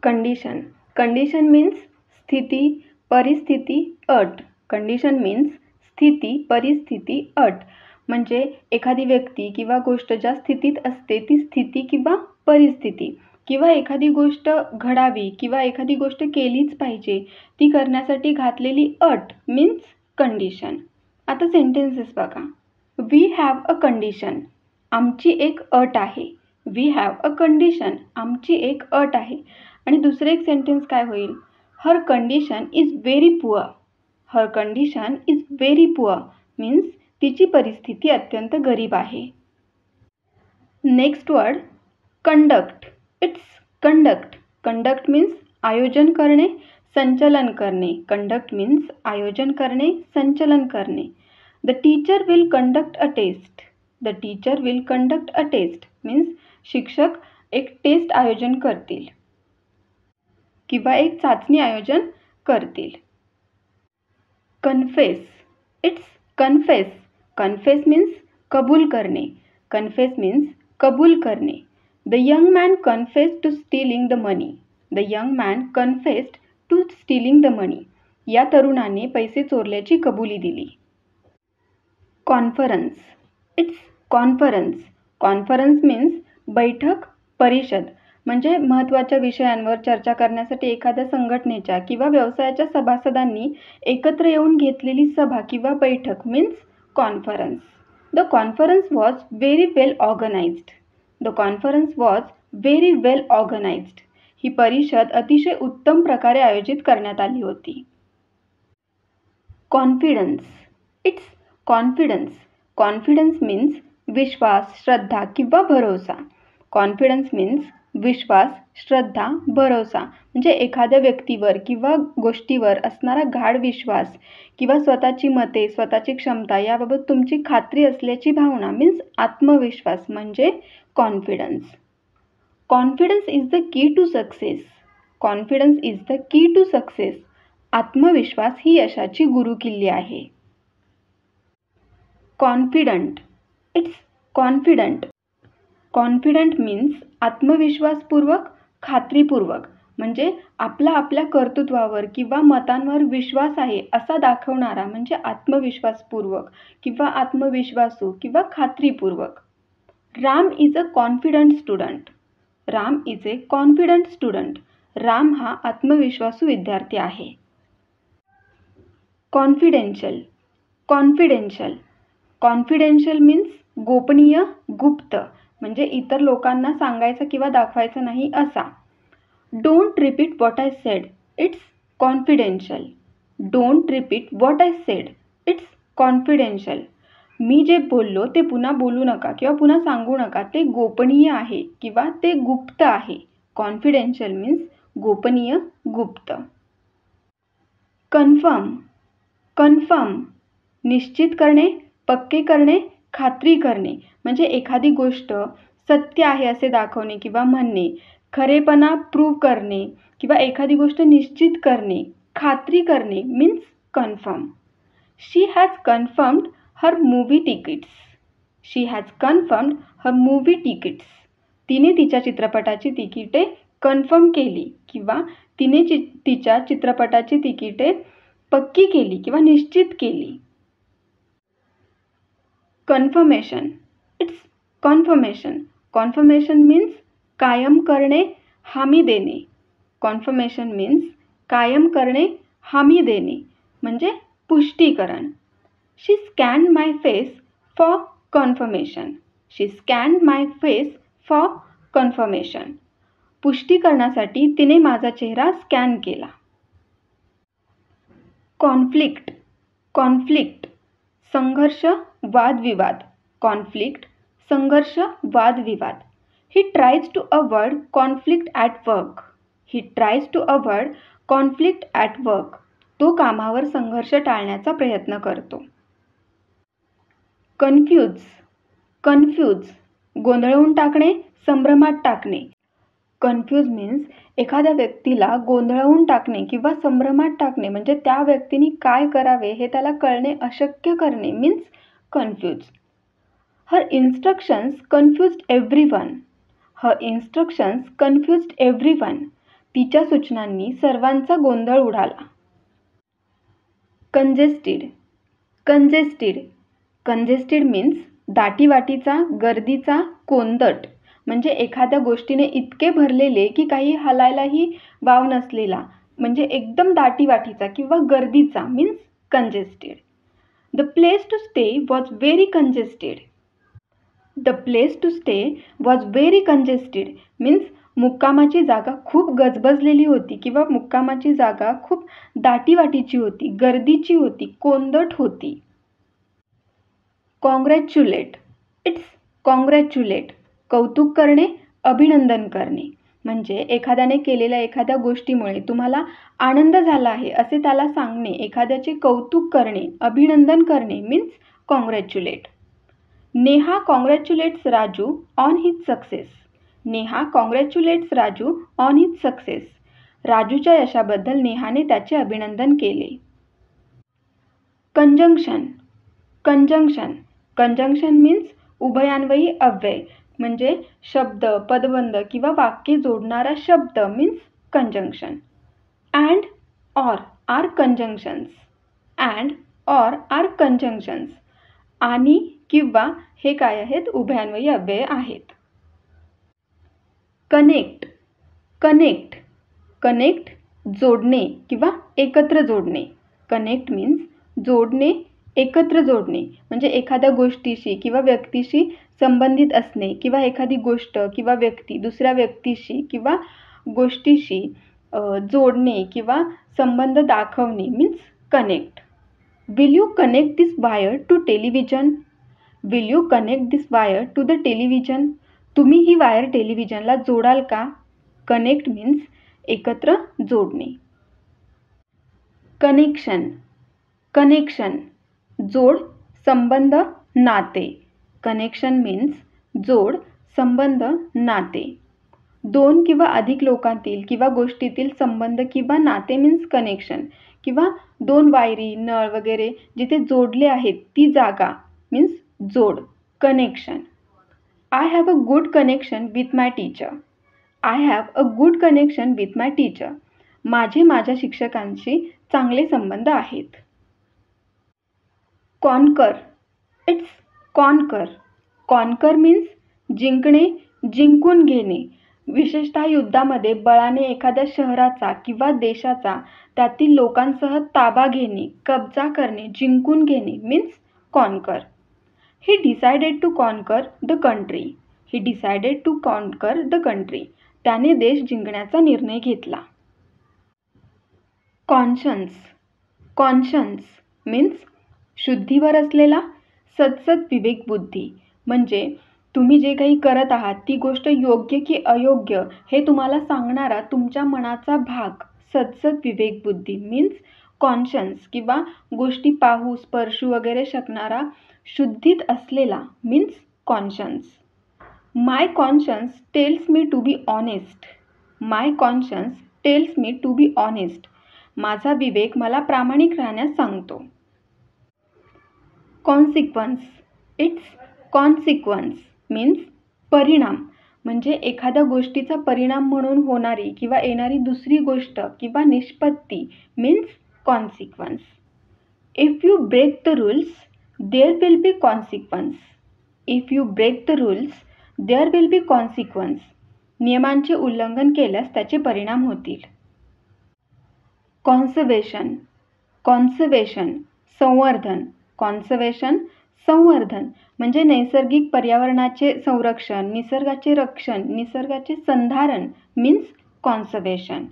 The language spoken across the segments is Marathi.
कंडिशन. कंडिशन मीन्स स्थिती, परिस्थिती, अट. कंडिशन मीन्स स्थिती, परिस्थिती, अट. म्हणजे एखादी व्यक्ती किंवा गोष्ट ज्या स्थितीत असते ती स्थिती किंवा परिस्थिती, किंवा एखादी गोष्ट घडावी किंवा एखादी गोष्ट केलीच पाहिजे ती करण्यासाठी घातलेली अट मीन्स कंडिशन. आता सेंटेन्सेस बघा. We have a condition. आमची एक अट आहे. We have a condition. आमची एक अट आहे. आणि दुसरे एक सेंटेन्स काय होईल? Her condition is very poor. Her condition is very poor means तिची परिस्थिती अत्यंत गरीब आहे. Next word conduct. It's conduct. Conduct means आयोजन करणे, संचलन करणे. कंडक्ट मीन्स आयोजन करणे, संचलन करणे. The teacher will conduct a test. The teacher will conduct a test means शिक्षक एक टेस्ट आयोजन करतील किंवा एक चाचणी आयोजन करतील. Confess. It's confess. Confess means कबूल करणे. कन्फेस मीन्स कबूल करणे. The young man confess to stealing the money. The young man confessed to stealing the money. या तरुणाने पैसे चोरल्याची कबुली दिली. Conference. It's conference. Conference means बैठक, परिषद. म्हणजे महत्त्वाच्या विषयांवर चर्चा करण्यासाठी एखाद्या संघटनेच्या किंवा व्यवसायाच्या सभासदांनी एकत्र येऊन घेतलेली सभा किंवा बैठक means conference. The conference was very well organised. The conference was very well organised. ही परिषद अतिशय उत्तम प्रकारे आयोजित करण्यात आली होती. Confidence. It's confidence. Confidence means विश्वास, श्रद्धा किंवा भरोसा. कॉन्फिडन्स मीन्स विश्वास, श्रद्धा, भरोसा. म्हणजे एखाद्या व्यक्तीवर किंवा गोष्टीवर असणारा गाढ विश्वास किंवा स्वतःची मते, स्वतःची क्षमता याबाबत तुमची खात्री असल्याची भावना मीन्स आत्मविश्वास म्हणजे confidence. Confidence is the key to success. Confidence is the key to success. आत्मविश्वास ही यशाची गुरुकिल्ली आहे. Confident. It's confident. Confident means आत्मविश्वासपूर्वक, खात्रीपूर्वक. म्हणजे आपल्या कर्तृत्वावर किंवा मतांवर विश्वास आहे असा दाखवणारा म्हणजे आत्मविश्वासपूर्वक किंवा आत्मविश्वासू किंवा खात्रीपूर्वक. Ram is a confident student. Ram is a confident student. Ram हा आत्मविश्वासू विद्यार्थी आहे. कॉन्फिडेन्शियल. कॉन्फिडेन्शियल. कॉन्फिडेन्शियल मीन्स गोपनीय, गुप्त. म्हणजे इतर लोकांना सांगायचं किंवा दाखवायचं नाही असा. Don't repeat what I said. It's confidential. Don't repeat what I said. It's confidential. मी जे बोललो ते पुन्हा बोलू नका किंवा पुन्हा सांगू नका. ते गोपनीय आहे किंवा ते गुप्त आहे. कॉन्फिडेन्शियल मीन्स गोपनीय, गुप्त. कन्फर्म. कन्फर्म. निश्चित करणे, पक्के करणे, खात्री करणे. म्हणजे एखादी गोष्ट सत्य आहे असे दाखवणे किंवा म्हणणे, खरेपणा प्रूव्ह करणे किंवा एखादी गोष्ट निश्चित करणे, खात्री करणे means confirm. She has confirmed her movie tickets. She has confirmed her movie tickets. तिने तिच्या चित्रपटाची तिकिटे कन्फर्म केली किंवा तिने तिच्या चित्रपटाची तिकिटे पक्की केली किंवा निश्चित केली. Confirmation. It's confirmation. Confirmation means कायम करणे, हमी देणे. कन्फर्मेशन मीन्स कायम करणे, हमी देणे म्हणजे पुष्टीकरण. She scanned my face for confirmation. She scanned my face for confirmation. पुष्टीकरणासाठी तिने माझा चेहरा स्कॅन केला. कॉन्फ्लिक्ट. कॉन्फ्लिक्ट. संघर्ष, वादविवाद. कॉन्फ्लिक्ट, संघर्ष, वादविवाद. He tries to avoid conflict at work. He tries to avoid conflict at work. तो कामावर संघर्ष टाळण्याचा प्रयत्न करतो. कन्फ्यूज. कन्फ्यूज. गोंधळवून टाकणे, संभ्रमात टाकणे. कन्फ्यूज मीन्स एखाद्या व्यक्तीला गोंधळवून टाकणे किंवा संभ्रमात टाकणे. म्हणजे त्या व्यक्तीने काय करावे हे त्याला कळणे अशक्य करणे मीन्स कन्फ्यूज. हर इन्स्ट्रक्शन्स कन्फ्युज्ड एव्हरीवन. हर इन्स्ट्रक्शन्स कन्फ्युज्ड एव्हरीवन. तिच्या सूचनांनी सर्वांचा गोंधळ उडाला. कंजेस्टेड. कंजेस्टेड. कंजेस्टेड मीन्स दाटीवाटीचा, गर्दीचा, कोंदट. म्हणजे एखाद्या गोष्टीने इतके भरलेले की काही हलायलाही वाव नसलेला, म्हणजे एकदम दाटीवाटीचा किंवा गर्दीचा means congested. The place to stay was very congested. The place to stay was very congested means मुक्कामाची जागा खूप गजबजलेली होती किंवा मुक्कामाची जागा खूप दाटीवाटीची होती, गर्दीची होती, कोंदट होती. कॉंग्रॅच्युलेट. It's congratulate. कौतुक करणे, अभिनंदन करणे. म्हणजे एखाद्याने केलेल्या एखाद्या गोष्टीमुळे तुम्हाला आनंद झाला आहे असे त्याला सांगणे, एखाद्याचे कौतुक करणे, अभिनंदन करणे means congratulate. Neha congratulates Raju on his success. Neha congratulates Raju on his success. राजूच्या यशाबद्दल नेहाने त्याचे अभिनंदन केले. कंजंक्शन. कंजंक्शन. कंजंक्शन मीन्स उभयान्वयी अव्यय, म्हणजे शब्द, पदबंध किंवा वाक्य जोडणारा शब्द means conjunction. And or are conjunctions. And or are conjunctions. आणि किंवा हे काय आहेत? उभयान्वयी अव्यय आहेत. कनेक्ट. कनेक्ट. कनेक्ट जोडणे किंवा एकत्र जोडणे. कनेक्ट मीन्स जोडणे, एकत्र जोडणे. म्हणजे एखाद्या गोष्टीशी किंवा व्यक्तीशी संबंधित असणे किंवा एखादी गोष्ट किंवा व्यक्ती दुसऱ्या व्यक्तीशी किंवा गोष्टीशी जोडणे किंवा संबंध दाखवणे means connect. Will you connect this wire to television. Will you connect this wire to the television. तुम्ही ही वायर टेलिव्हिजनला जोडाल का? कनेक्ट मीन्स एकत्र जोडणे. कनेक्शन. कनेक्शन जोड, संबंध, नाते. कनेक्शन मीन्स जोड, संबंध, नाते. दोन किंवा अधिक लोकांतील किंवा गोष्टीतील संबंध किंवा नाते मीन्स कनेक्शन. किंवा दोन वायरी, नळ वगैरे जिथे जोडले आहेत ती जागा मीन्स जोड, connection. I have a good connection with my teacher. I have a good connection with my teacher. माझे माझ्या शिक्षकांशी चांगले संबंध आहेत. Conquer. It's conquer. Conquer means जिंकणे, जिंकून घेणे. विशेषतः युद्धामध्ये बळाने एखाद्या शहराचा किंवा देशाचा त्यातील लोकांसह ताबा घेणे, कब्जा करणे, जिंकून घेणे means conquer. He decided to conquer the country. He decided to conquer the country. त्याने देश जिंकण्याचा निर्णय घेतला. कॉन्शन्स. कॉन्शन्स मीन्स शुद्धीवर असलेला, सदसद विवेकबुद्धी. म्हणजे तुम्ही जे काही करत आहात ती गोष्ट योग्य की अयोग्य हे तुम्हाला सांगणारा तुमच्या मनाचा भाग, सदसद विवेकबुद्धी मीन्स कॉन्शन्स. किंवा गोष्टी पाहू, स्पर्शू वगैरे शकणारा, शुद्धीत असलेला means conscience. My conscience tells me to be honest. My conscience tells me to be honest. माझा विवेक मला प्रामाणिक राहण्यास सांगतो. कॉन्सिक्वन्स. इट्स कॉन्सिक्वन्स मीन्स परिणाम. म्हणजे एखाद्या गोष्टीचा परिणाम म्हणून होणारी किंवा येणारी दुसरी गोष्ट किंवा निष्पत्ती means consequence. If you break the rules there will be consequence. If you break the rules there will be consequence. नियमांचे उल्लंघन केल्यास त्याचे परिणाम होतील. कॉन्सर्वेशन. कॉन्सर्वेशन संवर्धन. कॉन्सर्वेशन संवर्धन म्हणजे नैसर्गिक पर्यावरणाचे संरक्षण, निसर्गाचे रक्षण, निसर्गाचे संधारण means conservation.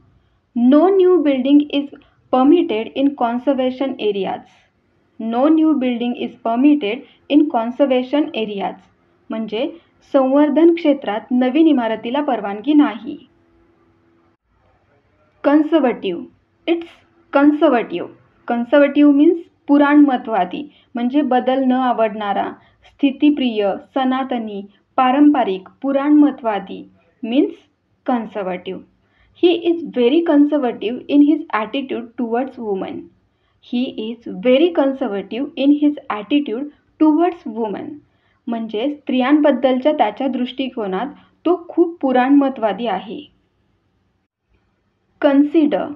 No new building is permitted in conservation areas. No new building is permitted in conservation areas. म्हणजे संवर्धन क्षेत्रात नवीन इमारतीला परवानगी नाही. कन्सर्वेटिव्ह. इट्स कन्सर्वेटिव्ह. कन्सर्वेटिव्ह मीन्स पुराणमतवादी. म्हणजे बदल न आवडणारा, स्थितिप्रिय, सनातनी, पारंपरिक, पुराणमतवादी means conservative. He is very conservative in his attitude towards woman. He is very conservative in his attitude towards woman. म्हणजे स्त्रियांबद्दलच्या त्याच्या दृष्टिकोनात तो खूप पुराणमतवादी आहे. Consider.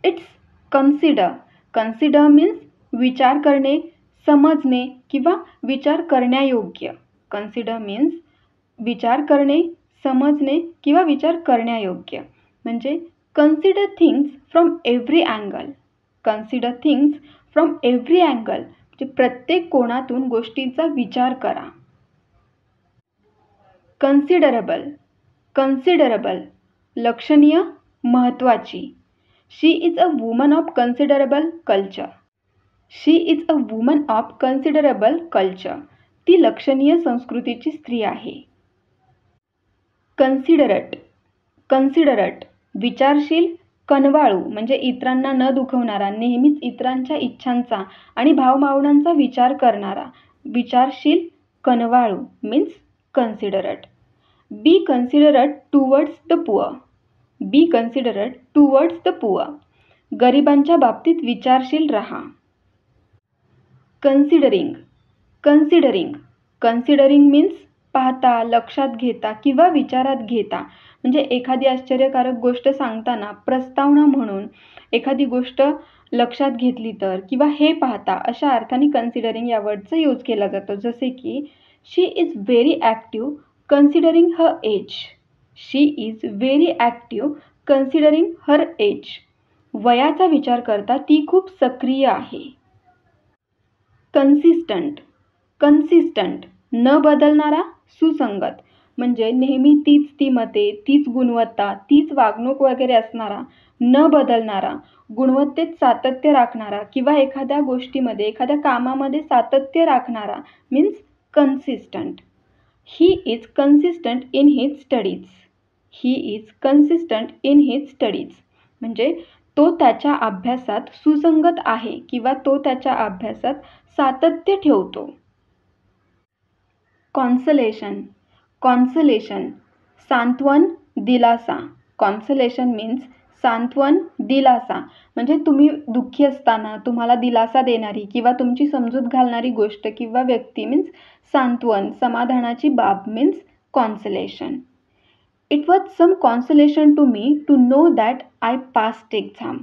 It's consider. Consider means विचार करणे, समजणे किंवा विचार करण्यायोग्य. कन्सिडर मीन्स विचार करणे, समजणे किंवा विचार करण्यायोग्य. म्हणजे consider things from every angle. Consider things from every angle म्हणजे प्रत्येक कोणातून गोष्टींचा विचार करा. कन्सिडरेबल. कन्सिडरेबल लक्षणीय, महत्त्वाची. She is a woman of considerable culture. She is a woman of considerable culture. ती लक्षणीय संस्कृतीची स्त्री आहे. कन्सिडरट. कन्सिडरट विचारशील, कनवाळू म्हणजे इतरांना न दुखवणारा, नेहमीच इतरांच्या इच्छांचा आणि भावभावनांचा विचार करणारा. विचारशील, कनवाळू means considerate. Be considerate towards the poor. Be considerate towards the poor. गरिबांच्या बाबतीत विचारशील राहा. कन्सिडरिंग. कन्सिडरिंग. कन्सिडरिंग मीन्स पाहता, लक्षात घेता किंवा विचारात घेता. म्हणजे एखादी आश्चर्यकारक गोष्ट सांगताना प्रस्तावना म्हणून एखादी गोष्ट लक्षात घेतली तर किंवा हे पाहता अशा अर्थाने कन्सिडरिंग या वर्डचा यूज केला जातो. जसे की she is very active considering her age. She is very active considering her age. वयाचा विचार करता ती खूप सक्रिय आहे. कन्सिस्टंट. कन्सिस्टंट न बदलणारा, सुसंगत. म्हणजे नेहमी तीच ती मते, तीच गुणवत्ता, तीच वागणूक वगैरे असणारा, न बदलणारा, गुणवत्तेत सातत्य राखणारा किंवा एखाद्या गोष्टीमध्ये, एखाद्या कामामध्ये सातत्य राखणारा means consistent. He is consistent in his studies. He is consistent in his studies. म्हणजे तो त्याच्या अभ्यासात सुसंगत आहे किंवा तो त्याच्या अभ्यासात सातत्य ठेवतो. कॉन्सलेशन. कॉन्सलेशन सांत्वन, दिलासा. कॉन्सलेशन मीन्स सांत्वन, दिलासा. म्हणजे तुम्ही दुःखी असताना तुम्हाला दिलासा देणारी किंवा तुमची समजूत घालणारी गोष्ट किंवा व्यक्ती मीन्स सांत्वन, समाधानाची बाब means consolation. It was some consolation to me to know that I passed exam.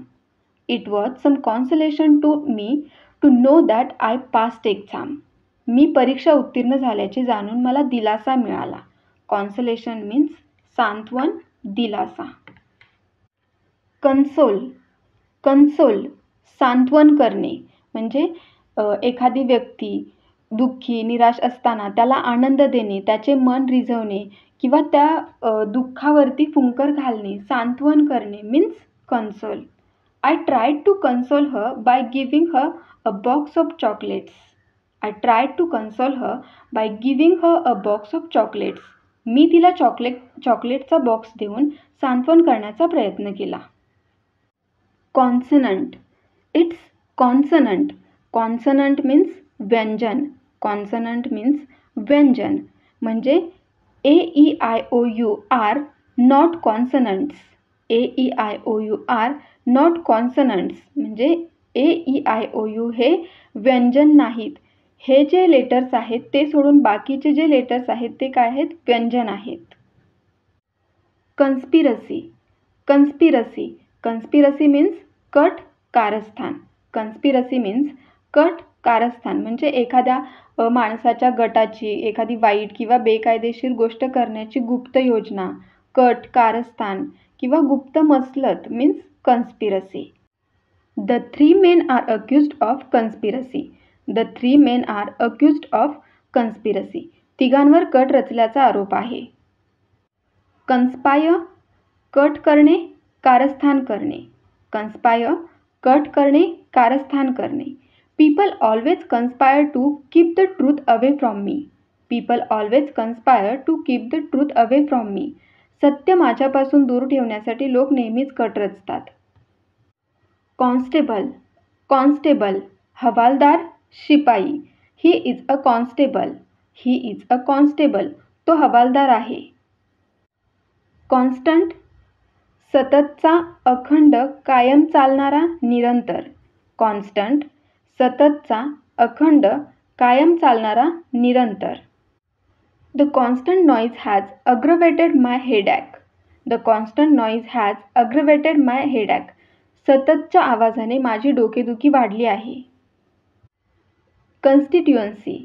It was some consolation to me to know that I passed exam. मी परीक्षा उत्तीर्ण झाल्याचे जाणून मला दिलासा मिळाला. कॉन्सलेशन मीन्स सांत्वन, दिलासा. कन्सोल. कन्सोल सांत्वन करणे. म्हणजे एखादी व्यक्ती दुःखी, निराश असताना त्याला आनंद देणे, त्याचे मन रिझवणे किंवा त्या दुःखावरती फुंकर घालणे, सांत्वन करणे means console. I tried to console her by giving her a box of chocolates. I tried to console her by giving her a box of chocolates. मी तिला चॉकलेटचा बॉक्स देऊन सांत्वन करण्याचा प्रयत्न केला. Consonant. It's consonant. Consonant means व्यंजन. कॉन्सनंट मीन्स व्यंजन. म्हणजे AEIOU are not consonants. AEIOU are not consonants. म्हणजे AEIOU हे व्यंजन नाहीत. हे जे लेटर्स आहेत ते सोडून बाकीचे जे लेटर्स आहेत ते काय आहेत? व्यंजन आहेत. कन्स्पिरसी. कन्स्पिरसी. कन्स्पिरसी मीन्स कट, कारस्थान. कन्स्पिरसी मीन्स कट, कारस्थान. म्हणजे एखाद्या माणसाच्या गटाची एखादी वाईट किंवा बेकायदेशीर गोष्ट करण्याची गुप्त योजना, कट, कारस्थान किंवा गुप्त मसलत means conspiracy. The 3 men are accused of conspiracy. The 3 men are accused of conspiracy. तिघांवर कट रचल्याचा आरोप आहे. कन्स्पायर कट करणे, कारस्थान करणे. कन्स्पायर कट करणे, कारस्थान करणे. People always conspire to keep the truth away from me. People always conspire to keep the truth away from me. सत्य माझ्यापासून दूर ठेवण्यासाठी लोक नेहमीच कट रचतात. कॉन्स्टेबल. कॉन्स्टेबल हवालदार, शिपाई. He is a constable. He is a constable. तो हवालदार आहे. कॉन्स्टंट सततचा, अखंड, कायम चालणारा, निरंतर. कॉन्स्टंट सततचा, अखंड, कायम चालणारा, निरंतर. The constant noise has aggravated my headache. The constant noise has aggravated my headache. सततच्या आवाजाने माझी डोकेदुखी वाढली आहे. कन्स्टिट्युएन्सी.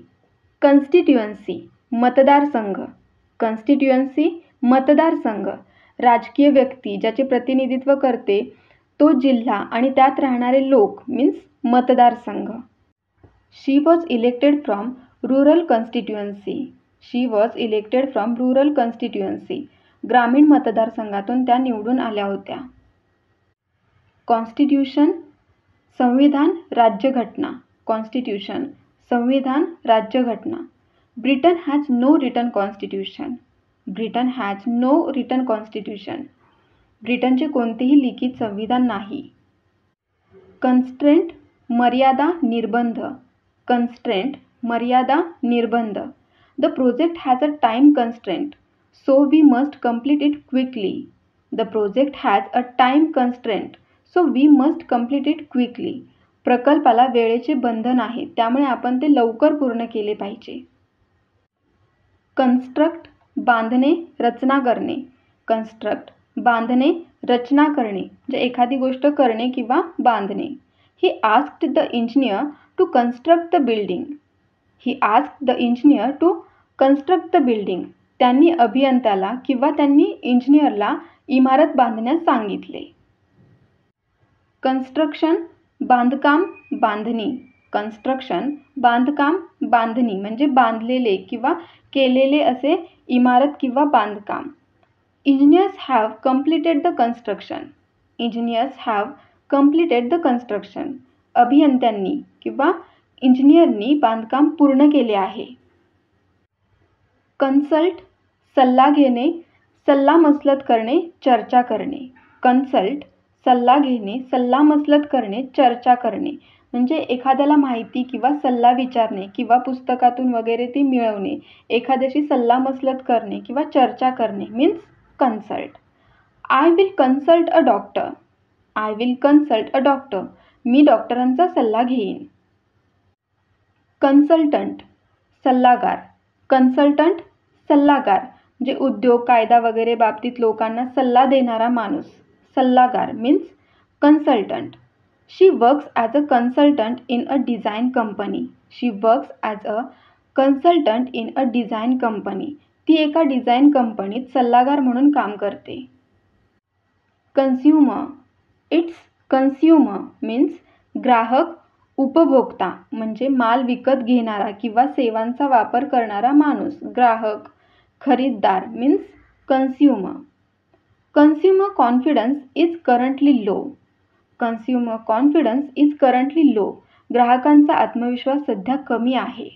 कन्स्टिट्युएन्सी मतदारसंघ. कन्स्टिट्युएन्सी मतदारसंघ. राजकीय व्यक्ती ज्याचे प्रतिनिधित्व करते तो जिल्हा आणि त्यात राहणारे लोक मीन्स मतदारसंघ. She was elected from rural constituency. She was elected from rural constituency. ग्रामीण मतदारसंघातून त्या निवडून आल्या होत्या. कॉन्स्टिट्यूशन संविधान राज्यघटना. कॉन्स्टिट्यूशन संविधान राज्यघटना. Britain has no written constitution. Britain has no written constitution. ब्रिटनचे कोणतेही लिखित संविधान नाही. कन्स्ट्रेंट मर्यादा निर्बंध. कन्स्ट्रेंट मर्यादा निर्बंध. The project has a time constraint so we must complete it quickly. The project has a time constraint so we must complete it quickly. प्रकल्पाला वेळेचे बंधन आहे त्यामुळे आपण ते लवकर पूर्ण केले पाहिजे. कन्स्ट्रक्ट बांधणे रचना करणे. कन्स्ट्रक्ट बांधणे रचना करणे म्हणजे एखादी गोष्ट करणे किंवा बांधणे. He asked the engineer to construct the building. He asked the engineer to construct the building. त्यांनी अभियंत्याला किंवा त्यांनी इंजिनियरला इमारत बांधण्यास सांगितले. कन्स्ट्रक्शन बांधकाम बांधणी. कन्स्ट्रक्शन बांधकाम बांधणी म्हणजे बांधलेले किंवा केलेले असे इमारत किंवा बांधकाम. Engineers have completed the construction. Engineers have completed the construction. अभियंत्यांनी किंवा इंजिनियरनी बांधकाम पूर्ण केले आहे. कन्सल्ट सल्ला घेणे सल्लामसलत करणे चर्चा करणे. कन्सल्ट सल्ला घेणे सल्लामसलत करणे चर्चा करणे म्हणजे एखाद्याला माहिती किंवा सल्ला विचारणे किंवा पुस्तकातून वगैरे ती मिळवणे. एखाद्याशी सल्लामसलत करणे किंवा चर्चा करणे means consult. I will consult a doctor. I will consult a doctor. मी डॉक्टरांचा सल्ला घेईन. कन्सल्टंट सल्लागार. कन्सल्टंट सल्लागार म्हणजे उद्योग कायदा वगैरे बाबतीत लोकांना सल्ला देणारा माणूस. सल्लागार means consultant. She works as a consultant in a design company. She works as a consultant in a design company. ती एका डिझाईन कंपनीत सल्लागार म्हणून काम करते. कन्झ्युमर. इट्स कन्झ्युमर मीन्स ग्राहक उपभोक्ता म्हणजे माल विकत घेणारा किंवा सेवांचा वापर करणारा माणूस. ग्राहक खरीददार means consumer. Consumer confidence is currently low. Consumer confidence is currently low. ग्राहकांचा आत्मविश्वास सध्या कमी आहे.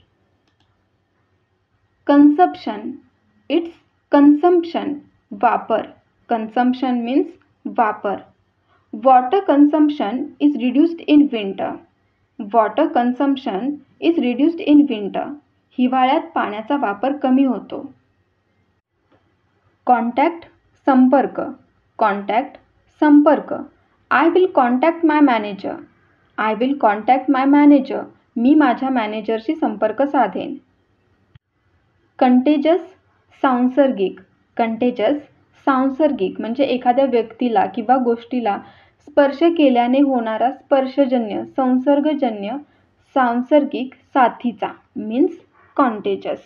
कन्सम्प्शन. इट्स कन्सम्प्शन वापर. कन्सम्प्शन मीन्स वापर. Water consumption is reduced in winter. Water consumption is reduced in winter. हिवाळ्यात पाण्याचा वापर कमी होतो. कॉन्टॅक्ट संपर्क. कॉन्टॅक्ट संपर्क. I will contact my manager. I will contact my manager. मी माझ्या मॅनेजरशी संपर्क साधेन. कंटेजस सांसर्गिक. कंटेजस सांसर्गिक म्हणजे एखाद्या व्यक्तीला किंवा गोष्टीला स्पर्श केल्याने होणारा स्पर्शजन्य संसर्गजन्य सांसर्गिक साथीचा means contagious.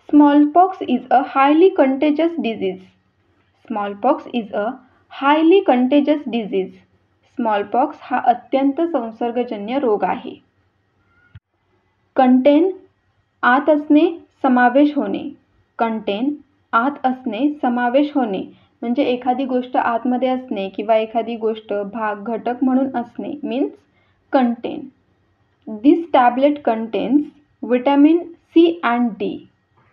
Smallpox is a highly contagious disease. Smallpox is a highly contagious disease. Smallpox हा अत्यंत संसर्गजन्य रोग आहे. कंटेन आत असणे समावेश होणे. कंटेन आत असणे समावेश होणे म्हणजे एखादी गोष्ट आतमध्ये असणे किंवा एखादी गोष्ट भाग घटक म्हणून असणे means contain. This tablet contains vitamin C and D.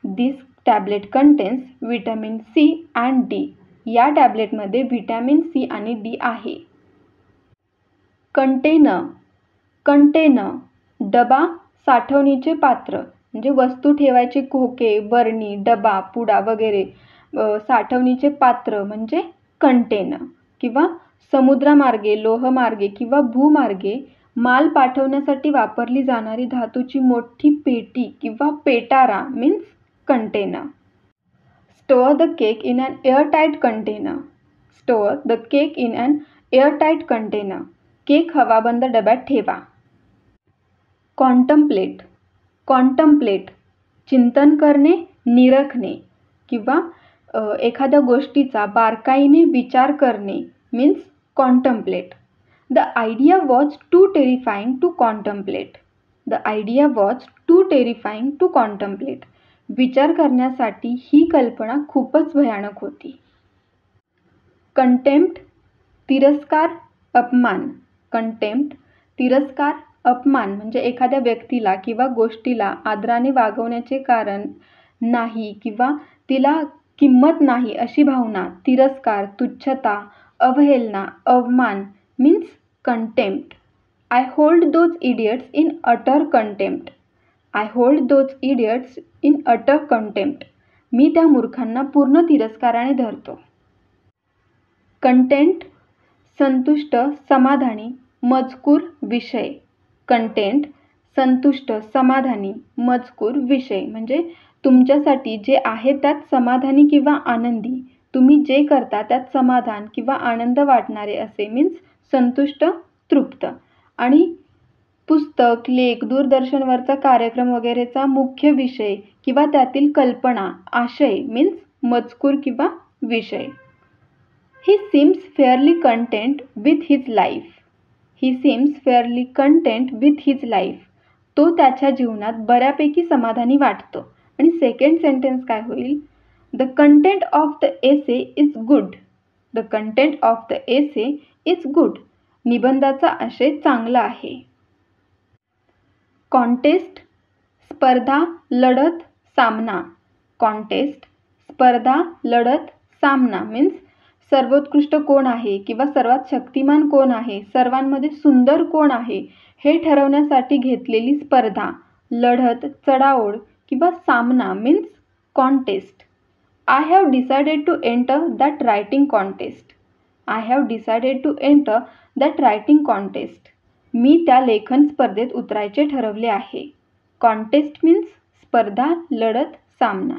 This tablet contains vitamin C and D. या टॅबलेटमध्ये व्हिटॅमिन सी आणि डी आहे. कंटेनर. कंटेनर डबा साठवणीचे पात्र म्हणजे वस्तू ठेवायचे खोके बरणी डबा पुडा वगैरे साठवणीचे पात्र म्हणजे कंटेनर. किंवा समुद्रमार्गे लोहमार्गे किंवा भूमार्गे माल पाठवण्यासाठी वापरली जाणारी धातूची मोठी पेटी किंवा Petara means container. Store the cake in an airtight container. Store the cake in an airtight container. Cake हवाबंद डब्यात ठेवा. Contemplate. Contemplate. चिंतन करणे, निरखणे किंवा एखाद्या गोष्टीचा बारकाईने विचार करणे means contemplate. The idea was too terrifying to contemplate. The idea was too terrifying to contemplate. विचार करण्यासाठी ही कल्पना खूपच भयानक होती. Contempt, तिरस्कार, अपमान. Contempt, तिरस्कार, अपमान म्हणजे एखाद्या व्यक्तीला किंवा गोष्टीला आदराने वागवण्याचे कारण नाही किंवा तिला किंमत नाही अशी भावना, तिरस्कार, तुच्छता, अवहेलना, अवमान means contempt. I hold those idiots in utter contempt. I hold those idiots in utter contempt. मी त्या मूर्खांना पूर्ण तिरस्काराने धरतो. Content, संतुष्ट, समाधानी, मजकूर, विषय. Content, संतुष्ट, समाधानी, मजकूर, विषय म्हणजे तुमच्यासाठी जे आहे त्यात समाधानी किंवा आनंदी, तुम्ही जे करता त्यात समाधान किंवा आनंद वाटणारे असे मीन्स संतुष्ट, तृप्त. आणि पुस्तक, लेख, दूरदर्शनवरचा कार्यक्रम वगैरेचा मुख्य विषय किंवा त्यातील कल्पना, आशय मीन्स मजकूर किंवा विषय. He seems fairly content with his life. He seems fairly content with his life. तो त्याच्या जीवनात बऱ्यापैकी समाधानी वाटतो. आणि सेकंड सेंटेन्स काय होईल? The content of the essay is good. The content of the essay is good. निबंधाचा आशय चांगला आहे. Contest, स्पर्धा, लढत, सामना. Contest, स्पर्धा, लढत, सामना मीन्स सर्वोत्कृष्ट कोण आहे किंवा सर्वात शक्तिमान कोण आहे, सर्वांमध्ये सुंदर कोण आहे हे ठरवण्यासाठी घेतलेली स्पर्धा, लढत, चढाओढ किंवा सामना means contest. I have decided to enter that writing contest. I have decided to enter that writing contest. मी त्या लेखन स्पर्धेत उतरायचे ठरवले आहे. कॉन्टेस्ट मीन्स स्पर्धा, लढत, सामना.